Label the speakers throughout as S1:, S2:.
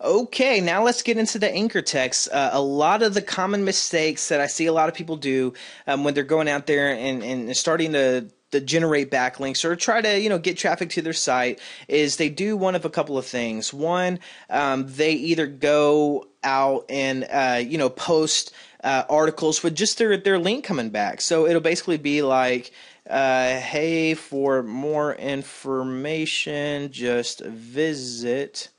S1: Okay, now let's get into the anchor text. A lot of the common mistakes that I see a lot of people do when they're going out there and starting to generate backlinks or try to get traffic to their site is they do one of a couple of things. One, they either go out and post articles with just their link coming back. So it'll basically be like, hey, for more information, just visit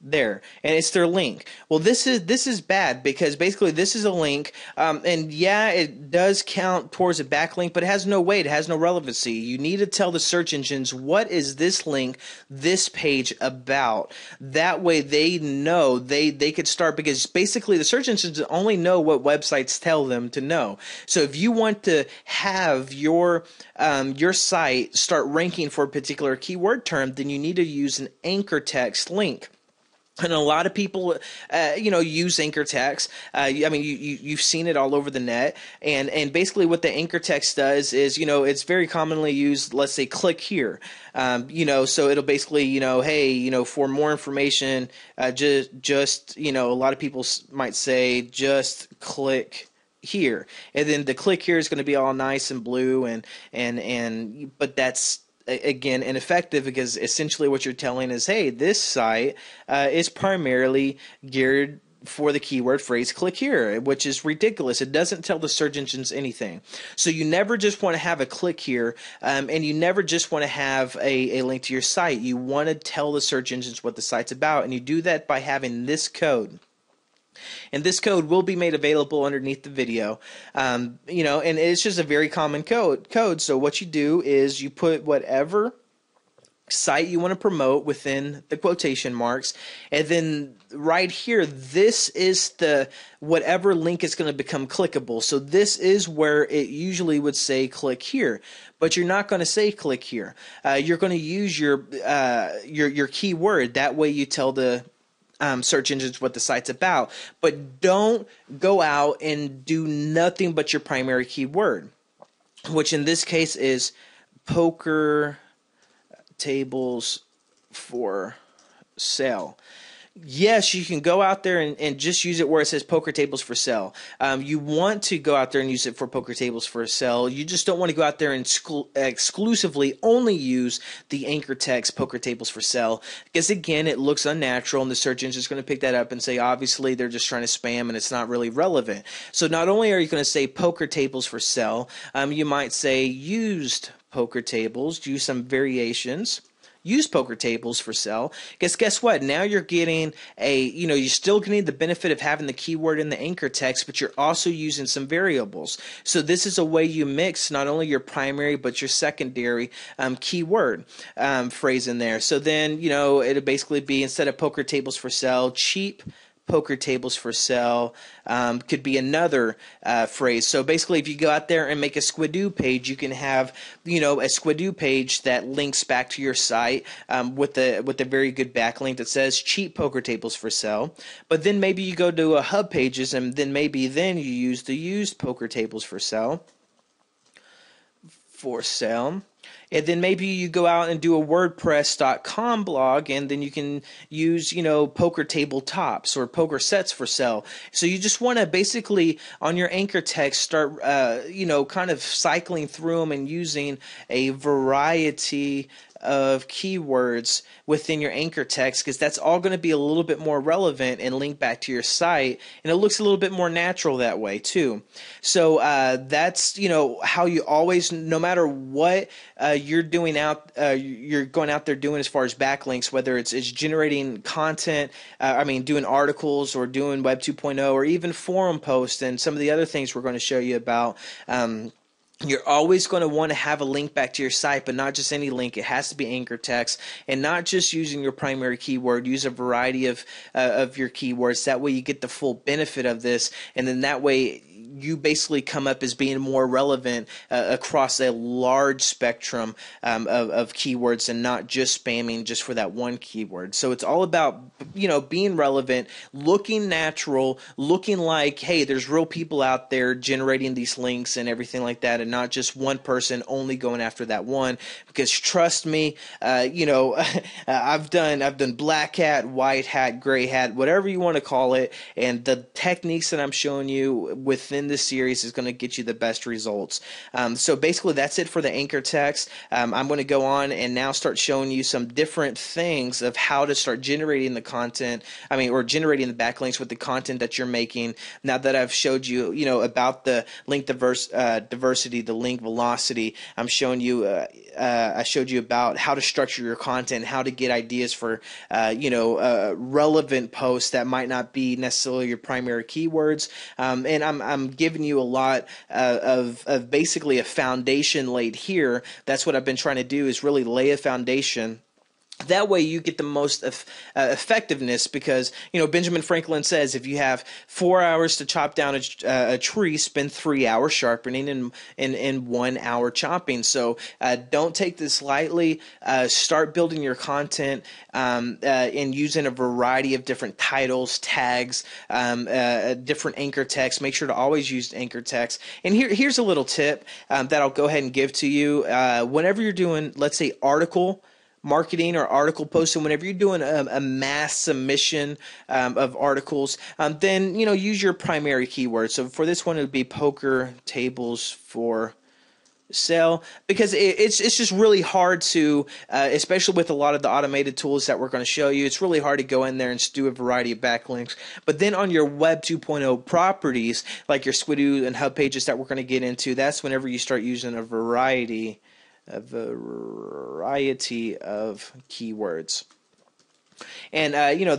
S1: there, and it's their link. Well, this is bad because basically this is a link, and yeah, it does count towards a backlink, but it has no weight, it has no relevancy. You need to tell the search engines, what is this link, this page about? That way they know they could start, because basically the search engines only know what websites tell them to know. So if you want to have your site start ranking for a particular keyword term, then you need to use an anchor text link. And a lot of people, use anchor text. I mean, you've seen it all over the net. And basically what the anchor text does is, it's very commonly used, let's say, click here. So it'll basically, hey, for more information, just a lot of people might say, just click here. And then the click here is going to be all nice and blue but that's, again, ineffective, because essentially what you're telling is, hey, this site is primarily geared for the keyword phrase click here, which is ridiculous. It doesn't tell the search engines anything. So you never just want to have a click here, and you never just want to have a link to your site. You want to tell the search engines what the site's about, and you do that by having this code. And this code will be made available underneath the video, and it's just a very common code. So what you do is you put whatever site you want to promote within the quotation marks, and then right here, this is the whatever link is going to become clickable. So this is where it usually would say click here, but you're not going to say click here. You're going to use your keyword. That way you tell the search engines what the site's about, but don't go out and do nothing but your primary keyword, which in this case is poker tables for sale. Yes, you can go out there and just use it where it says poker tables for sale. You want to go out there and use it for poker tables for sale. You just don't want to go out there and exclusively only use the anchor text poker tables for sale, because again, it looks unnatural, and the search engine is going to pick that up and say, obviously they're just trying to spam and it's not really relevant. So not only are you going to say poker tables for sale, you might say used poker tables, do some variations. Use poker tables for sale, because guess what? Now you're getting you're still getting the benefit of having the keyword in the anchor text, but you're also using some variables. So this is a way you mix not only your primary but your secondary keyword phrase in there. So then, it'll basically be, instead of poker tables for sale, cheap poker tables for sale could be another phrase. So basically, if you go out there and make a Squidoo page, you can have a Squidoo page that links back to your site with a very good backlink that says cheap poker tables for sale. But then maybe you go to a hub pages, and then you use the used poker tables for sale. And then maybe you go out and do a WordPress.com blog, and then you can use, poker table tops or poker sets for sale. So you just want to basically, on your anchor text, start, kind of cycling through them and using a variety of keywords within your anchor text, because that's all going to be a little bit more relevant and link back to your site, and it looks a little bit more natural that way too. So that's how you always, no matter what you're doing you're going out there doing as far as backlinks, whether it's generating content, doing articles or doing Web 2.0 or even forum posts and some of the other things we're going to show you about. You're always going to want to have a link back to your site, but not just any link. It has to be anchor text, and not just using your primary keyword. Use a variety of your keywords. That way you get the full benefit of this, and then that way you basically come up as being more relevant across a large spectrum of keywords and not just spamming just for that one keyword. So it's all about, being relevant, looking natural, looking like, hey, there's real people out there generating these links and everything like that, and not just one person only going after that one. Because trust me, I've done black hat, white hat, gray hat, whatever you want to call it, and the techniques that I'm showing you within this series is going to get you the best results. So basically that's it for the anchor text. I'm going to go on and now start showing you some different things of how to start generating the content, or generating the backlinks with the content that you're making. Now that I've showed you, about the link diversity, the link velocity, I'm showing you, I showed you about how to structure your content, how to get ideas for, relevant posts that might not be necessarily your primary keywords. And I'm giving you a lot of basically a foundation laid here. That's what I've been trying to do, is really lay a foundation. That way you get the most effectiveness, because, Benjamin Franklin says if you have 4 hours to chop down a tree, spend 3 hours sharpening and 1 hour chopping. So don't take this lightly. Start building your content and using a variety of different titles, tags, different anchor text. Make sure to always use anchor text. And here's a little tip that I'll go ahead and give to you. Whenever you're doing, let's say, article marketing or article posting, whenever you're doing a mass submission of articles, then use your primary keyword. So for this one, it would be poker tables for sale, because it's just really hard to, especially with a lot of the automated tools that we're going to show you, it's really hard to go in there and do a variety of backlinks. But then on your Web 2.0 properties, like your Squidoo and Hub pages that we're going to get into, that's whenever you start using a variety of keywords. And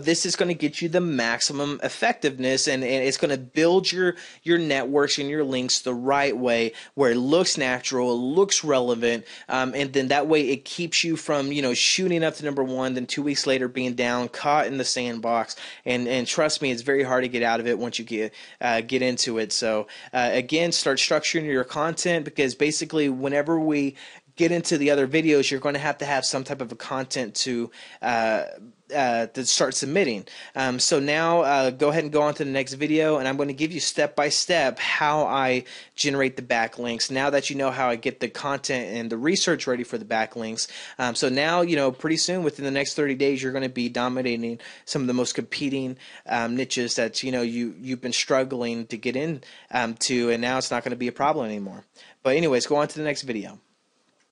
S1: this is going to get you the maximum effectiveness, and it's going to build your networks and your links the right way, where it looks natural, it looks relevant, and then that way it keeps you from shooting up to number one, then 2 weeks later being down, caught in the sandbox. And trust me, it's very hard to get out of it once you get into it. So again, start structuring your content, because basically whenever we get into the other videos, you're going to have some type of a content to start submitting. So now go ahead and go on to the next video, and I'm going to give you step by step how I generate the backlinks, now that you know how I get the content and the research ready for the backlinks. So now, pretty soon, within the next 30 days, you're going to be dominating some of the most competing niches that you've been struggling to get in to, and now it's not going to be a problem anymore. But anyways, go on to the next video.